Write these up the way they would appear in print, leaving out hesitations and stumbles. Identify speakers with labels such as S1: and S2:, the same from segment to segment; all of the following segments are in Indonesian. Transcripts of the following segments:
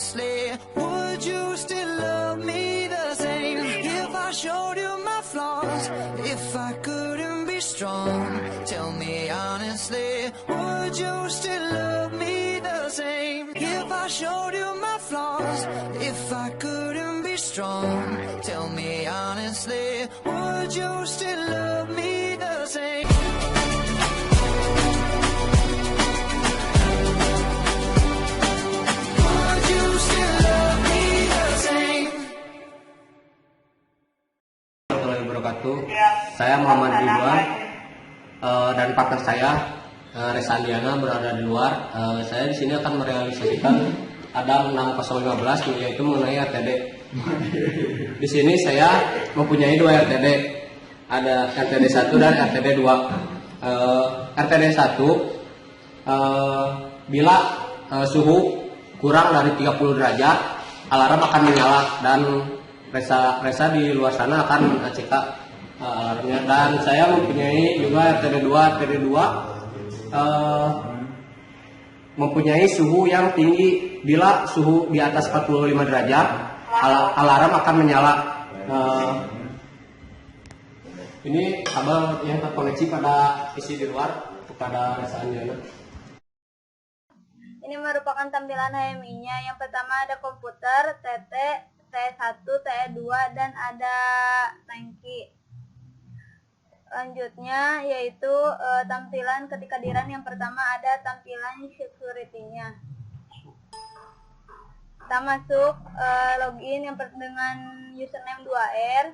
S1: honestly, would you still love me the same if I showed you my flaws? If I couldn't be strong, tell me honestly, would you still love me the same if I showed you my flaws? If I couldn't be strong, tell me honestly, would you still love me the same? Would you still love me the same?
S2: Warahmatullahi wabarakatuh. Saya Muhammad Ridwan dan partner saya Resa Andiana berada di luar. Saya di sini akan merealisasikan ada 6015 yaitu mengenai RTD. Di sini saya mempunyai 2 RTD. Ada RTD 1 dan RTD 2. RTD 1 bila suhu kurang dari 30 derajat, alarm akan menyala dan Resa di luar sana akan cek alarmnya. Dan saya mempunyai juga RTD 2. RTD 2 mempunyai suhu yang tinggi. Bila suhu di atas 45 derajat, alarm akan menyala. Ini kabel yang terkoneksi pada isi di luar kepada Resa Andiana.
S3: Ini merupakan tampilan HMI-nya. Yang pertama ada komputer, TT, TE1, TE2, dan ada tangki. Lanjutnya yaitu tampilan ketika di run. Yang pertama ada tampilan security-nya. Kita masuk login dengan username 2R.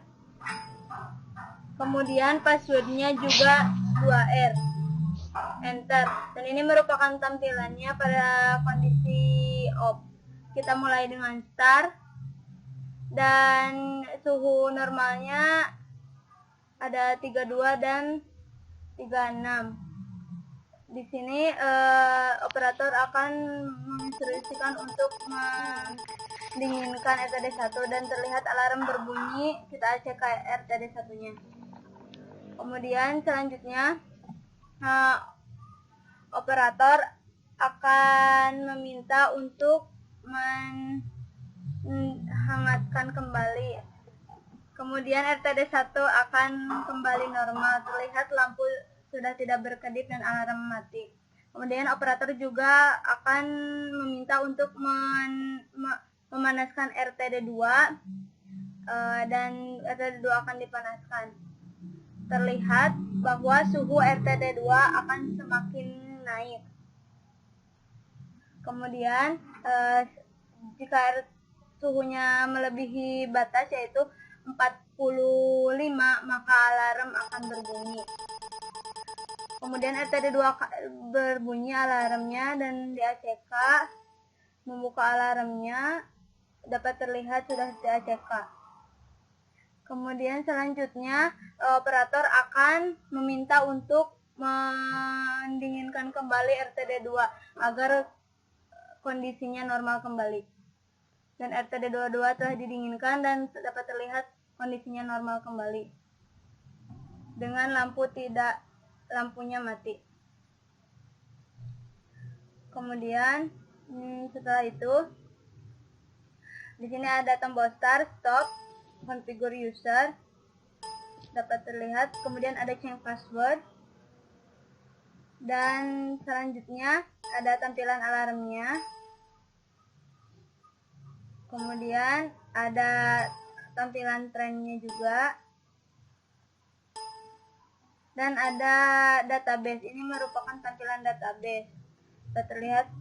S3: Kemudian passwordnya juga 2R. Enter. Dan ini merupakan tampilannya pada kondisi off. Kita mulai dengan start. Dan suhu normalnya ada 32 dan 36. Di sini operator akan menginstruksikan untuk mendinginkan RTD 1 dan terlihat alarm berbunyi. Kita cek RTD 1-nya. Kemudian selanjutnya operator akan meminta untuk menghangatkan kembali. Kemudian RTD 1 akan kembali normal, terlihat lampu sudah tidak berkedip dan alarm mati. Kemudian operator juga akan meminta untuk memanaskan RTD 2 dan RTD 2 akan dipanaskan. Terlihat bahwa suhu RTD 2 akan semakin naik. Kemudian jika suhunya melebihi batas yaitu 45, maka alarm akan berbunyi. Kemudian RTD 2 berbunyi alarmnya dan di ACK membuka alarmnya dapat terlihat sudah di ACK. Kemudian selanjutnya operator akan meminta untuk mendinginkan kembali RTD 2 agar kondisinya normal kembali. Dan RTD 22 telah didinginkan dan dapat terlihat kondisinya normal kembali dengan lampunya mati. Kemudian setelah itu di sini ada tombol start, stop, configure user dapat terlihat. Kemudian ada change password dan selanjutnya ada tampilan alarmnya. Kemudian ada tampilan trennya juga. Dan ada database. Ini merupakan tampilan database. Bisa terlihat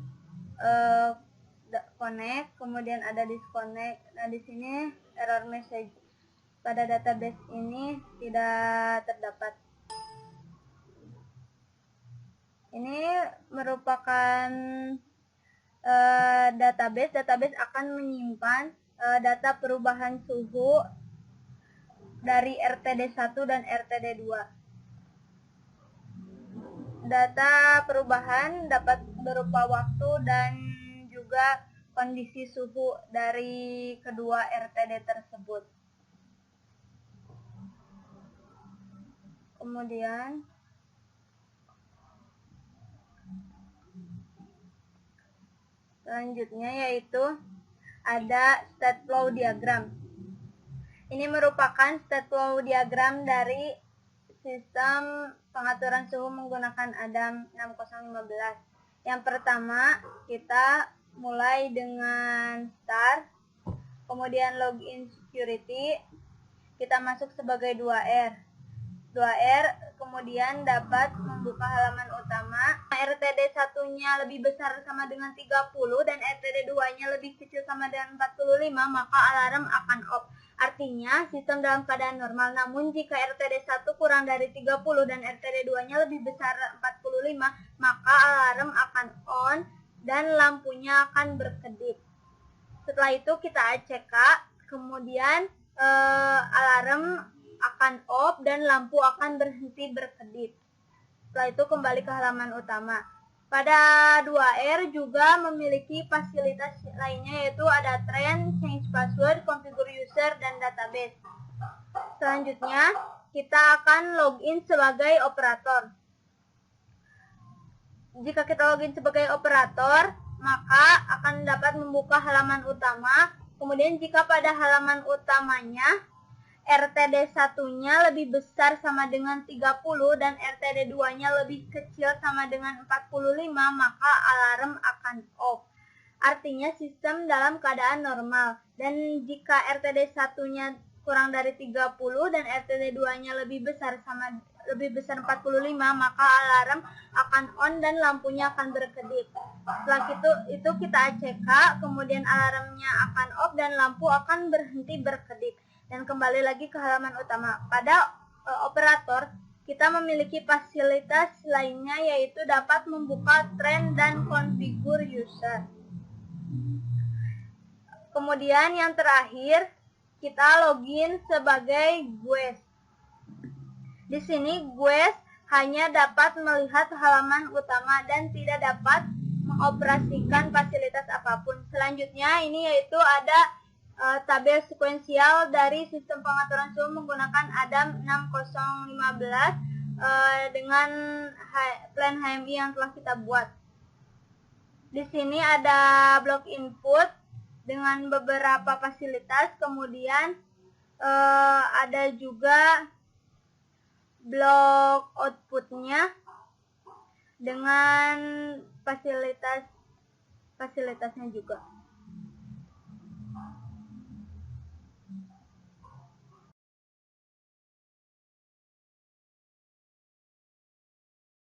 S3: connect, kemudian ada disconnect. Nah, di sini error message pada database ini tidak terdapat. Ini merupakan database akan menyimpan data perubahan suhu dari RTD 1 dan RTD 2. Data perubahan dapat berupa waktu dan juga kondisi suhu dari kedua RTD tersebut. Kemudian selanjutnya yaitu ada state flow diagram. Ini merupakan state flow diagram dari sistem pengaturan suhu menggunakan ADAM 6015. Yang pertama, kita mulai dengan start, kemudian login security, kita masuk sebagai 2R. 2R kemudian dapat membuka halaman utama. RTD 1-nya lebih besar sama dengan 30 dan RTD 2-nya lebih kecil sama dengan 45, maka alarm akan off. Artinya sistem dalam keadaan normal. Namun jika RTD 1 kurang dari 30 dan RTD 2-nya lebih besar 45, maka alarm akan on dan lampunya akan berkedip. Setelah itu kita ACK, kemudian alarm akan off dan lampu akan berhenti berkedip. Setelah itu kembali ke halaman utama. Pada 2R juga memiliki fasilitas lainnya, yaitu ada trend, change password, configure user, dan database. Selanjutnya kita akan login sebagai operator. Jika kita login sebagai operator, maka akan dapat membuka halaman utama. Kemudian jika pada halaman utamanya RTD 1-nya lebih besar sama dengan 30 dan RTD 2-nya lebih kecil sama dengan 45, maka alarm akan off. Artinya sistem dalam keadaan normal. Dan jika RTD 1-nya kurang dari 30 dan RTD 2-nya lebih besar 45, maka alarm akan on dan lampunya akan berkedip. Setelah itu kita ACK, kemudian alarmnya akan off dan lampu akan berhenti berkedip. Dan kembali lagi ke halaman utama. Pada operator, kita memiliki fasilitas lainnya, yaitu dapat membuka trend dan configure user. Kemudian yang terakhir, kita login sebagai guest. Di sini guest hanya dapat melihat halaman utama dan tidak dapat mengoperasikan fasilitas apapun. Selanjutnya ini yaitu ada tabel sekuensial dari sistem pengaturan suhu menggunakan ADAM 6015 dengan plan HMI yang telah kita buat. Di sini ada blok input dengan beberapa fasilitas, kemudian ada juga blok outputnya dengan fasilitasnya juga.